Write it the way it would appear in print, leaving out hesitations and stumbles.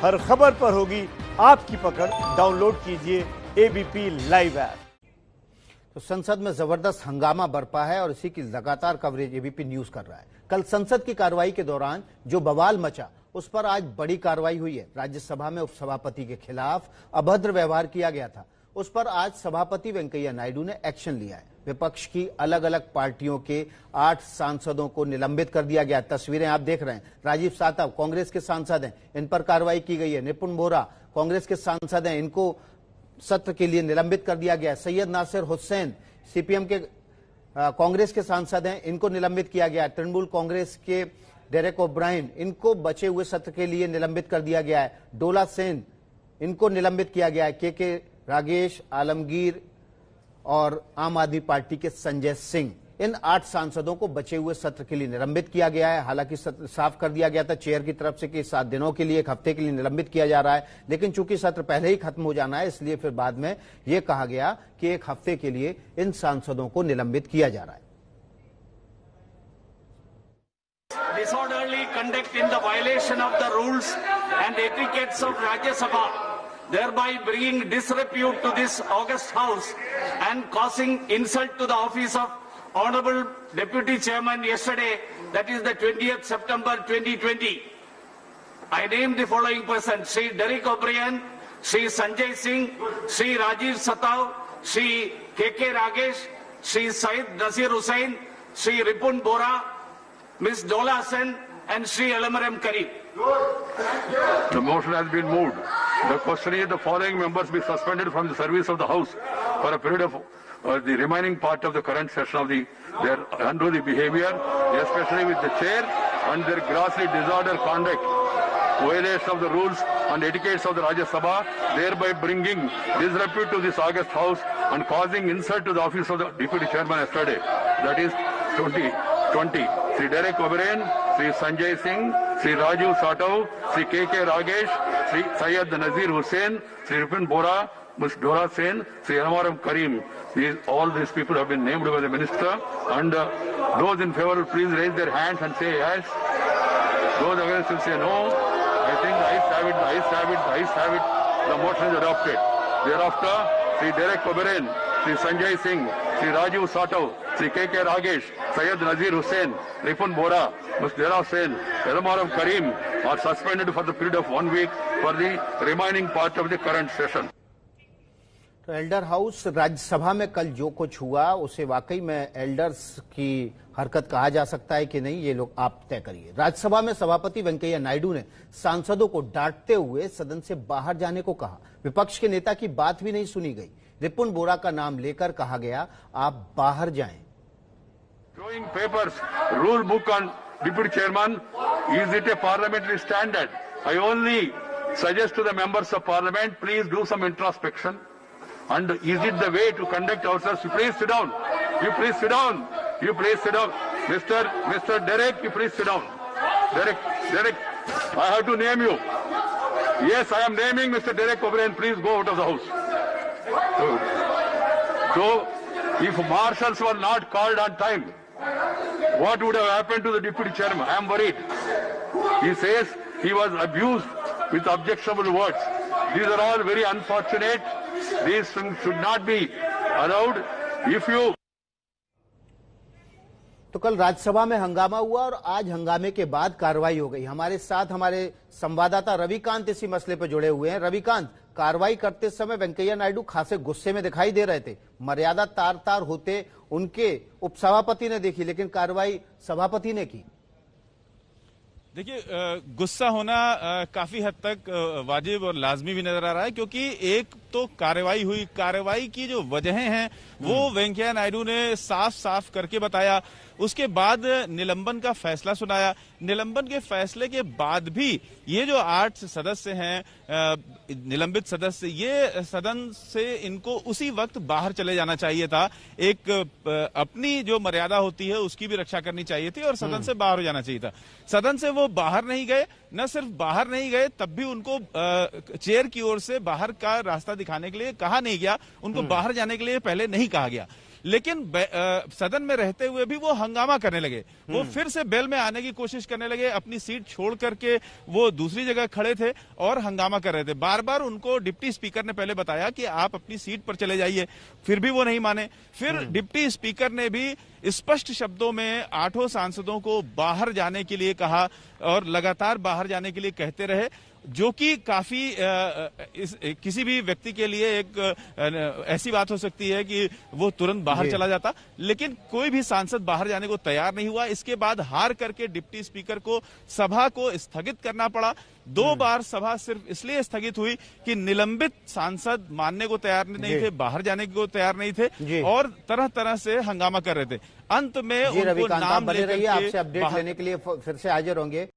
हर खबर पर होगी आपकी पकड़। डाउनलोड कीजिए एबीपी लाइव ऐप। तो संसद में जबरदस्त हंगामा बरपा है और इसी की लगातार कवरेज एबीपी न्यूज कर रहा है। कल संसद की कार्रवाई के दौरान जो बवाल मचा, उस पर आज बड़ी कार्रवाई हुई है। राज्यसभा में उपसभापति के खिलाफ अभद्र व्यवहार किया गया था, उस पर आज सभापति वेंकैया नायडू ने एक्शन लिया है। विपक्ष की अलग अलग पार्टियों के 8 सांसदों को निलंबित कर दिया गया। तस्वीरें आप देख रहे हैं। राजीव सातव कांग्रेस के सांसद हैं, इन पर कार्रवाई की गई है। निपुण बोरा कांग्रेस के सांसद हैं, इनको सत्र के लिए निलंबित कर दिया गया। सैयद नासिर हुसैन सीपीएम के कांग्रेस के सांसद हैं, इनको निलंबित किया गया। तृणमूल कांग्रेस के डेरेक ओब्रायन, इनको बचे हुए सत्र के लिए निलंबित कर दिया गया है। डोला सेन, इनको निलंबित किया गया है। के रागेश, आलमगीर और आम आदमी पार्टी के संजय सिंह, इन 8 सांसदों को बचे हुए सत्र के लिए निलंबित किया गया है। हालांकि सत्र साफ कर दिया गया था चेयर की तरफ से कि 7 दिनों के लिए, 1 हफ्ते के लिए निलंबित किया जा रहा है, लेकिन चूंकि सत्र पहले ही खत्म हो जाना है, इसलिए फिर बाद में यह कहा गया कि 1 हफ्ते के लिए इन सांसदों को निलंबित किया जा रहा है। Disorderly conduct in the violation of the rules and etiquettes of Rajya Sabha, thereby bringing disrepute to this august house and causing insult to the office of Honorable Deputy Chairman yesterday, that is the 20th September 2020. I name the following persons: Sri Derek O'Brien, Sri Sanjay Singh, Sri Rajiv Satav, Sri K.K. Ragesh, Sri Syed Nasir Hussain, Sri Ripun Bora, Ms. Dola Sen, and Sri Elamaram Karim. The motion has been moved. The question is the following members be suspended from the service of the House for a period of the remaining part of the current session of their unruly behavior, especially with the chair, and their grossly disorder conduct, violation of the rules and etiquettes of the Rajya Sabha, thereby bringing disrepute to this august House and causing insult to the office of the Deputy Chairman yesterday. That is 2020. Sri Derek O'Brien, Sri Sanjay Singh, Sri Rajiv Satav, Sri K.K. Ragesh, Sri Syed Nasir Hussain, Sri Ripun Bora, Ms. Dora Sen, Sri Elamaram Karim. All these people have been named by the minister, and those in favor will please raise their hands and say yes. Those against will say no. I think the ayes have it, the ayes have it, the ayes have it. The motion is adopted. Thereafter, Sri Derek O'Brien, Sri Sanjay Singh, Sri Rajiv Satav, Sri K.K. Ragesh, Syed Nasir Hussain, Ripun Bora, Ms. Dora Sen, Elamaram Karim are suspended for the period of 1 week for the remaining part of the current session. तो Elder house Rajya Sabha में कल जो कुछ हुआ उसे वाकई में elders की हरकत कहा जा सकता है कि नहीं, ये लोग आप तय करिए। राज्यसभा में सभापति वेंकैया नायडू ने सांसदों को डांटते हुए सदन से बाहर जाने को कहा। विपक्ष के नेता की बात भी नहीं सुनी गई। रिपुन बोरा का नाम लेकर कहा गया, आप बाहर जाएं। Throwing papers, rule book on Deputy Chairman, is it a parliamentary standard? I only suggest to the members of Parliament, please do some introspection. And is it the way to conduct ourselves? You please sit down. You please sit down. You please sit down. Mr. Derek, you please sit down. Derek, I have to name you. Yes, I am naming Mr. Derek O'Brien. Please go out of the house. So, if marshals were not called on time, what would have happened to the Deputy Chairman? I am worried. He says he was abused with objectionable words. These are all very unfortunate. These things should not be allowed. If you तो कल राज्यसभा में हंगामा हुआ और आज हंगामे के बाद कार्रवाई हो गई। हमारे साथ हमारे संवाददाता रविकांत इसी मसले पर जुड़े हुए हैं। रविकांत, कार्रवाई करते समय वेंकैया नायडू खासे गुस्से में दिखाई दे रहे थे। मर्यादा तार तार होते उनके उपसभापति ने देखी, लेकिन कार्रवाई सभापति ने की। देखिए, गुस्सा होना काफी हद तक वाजिब और लाजमी भी नजर आ रहा है, क्योंकि एक तो कार्रवाई हुई, कार्रवाई की जो वजहें हैं वो वेंकैया नायडू ने साफ साफ करके बताया। उसके बाद निलंबन का फैसला सुनाया। निलंबन के फैसले के बाद भी ये जो 8 सदस्य हैं निलंबित सदस्य, ये सदन से इनको उसी वक्त बाहर चले जाना चाहिए था। एक अपनी जो मर्यादा होती है उसकी भी रक्षा करनी चाहिए थी और सदन से बाहर हो जाना चाहिए था। सदन से वो बाहर नहीं गए। न सिर्फ बाहर नहीं गए, तब भी उनको चेयर की ओर से बाहर का रास्ता दिखाने के लिए कहा नहीं गया, उनको बाहर जाने के लिए पहले नहीं कहा गया। लेकिन सदन में रहते हुए भी वो हंगामा करने लगे। वो फिर से बेल में आने की कोशिश करने लगे, अपनी सीट छोड़ करके वो दूसरी जगह खड़े थे और हंगामा कर रहे थे। बार बार उनको डिप्टी स्पीकर ने पहले बताया कि आप अपनी सीट पर चले जाइए, फिर भी वो नहीं माने। फिर डिप्टी स्पीकर ने भी स्पष्ट शब्दों में 8 सांसदों को बाहर जाने के लिए कहा और लगातार बाहर जाने के लिए कहते रहे, जो कि काफी किसी भी व्यक्ति के लिए एक ऐसी बात हो सकती है कि वो तुरंत बाहर चला जाता, लेकिन कोई भी सांसद बाहर जाने को तैयार नहीं हुआ। इसके बाद हार करके डिप्टी स्पीकर को सभा को स्थगित करना पड़ा। 2 बार सभा सिर्फ इसलिए स्थगित हुई कि निलंबित सांसद मानने को तैयार नहीं थे, बाहर जाने को तैयार नहीं थे और तरह तरह से हंगामा कर रहे थे। अंत में उनको नाम लेकर आपसे अपडेट लेने के लिए फिर से हाजिर होंगे।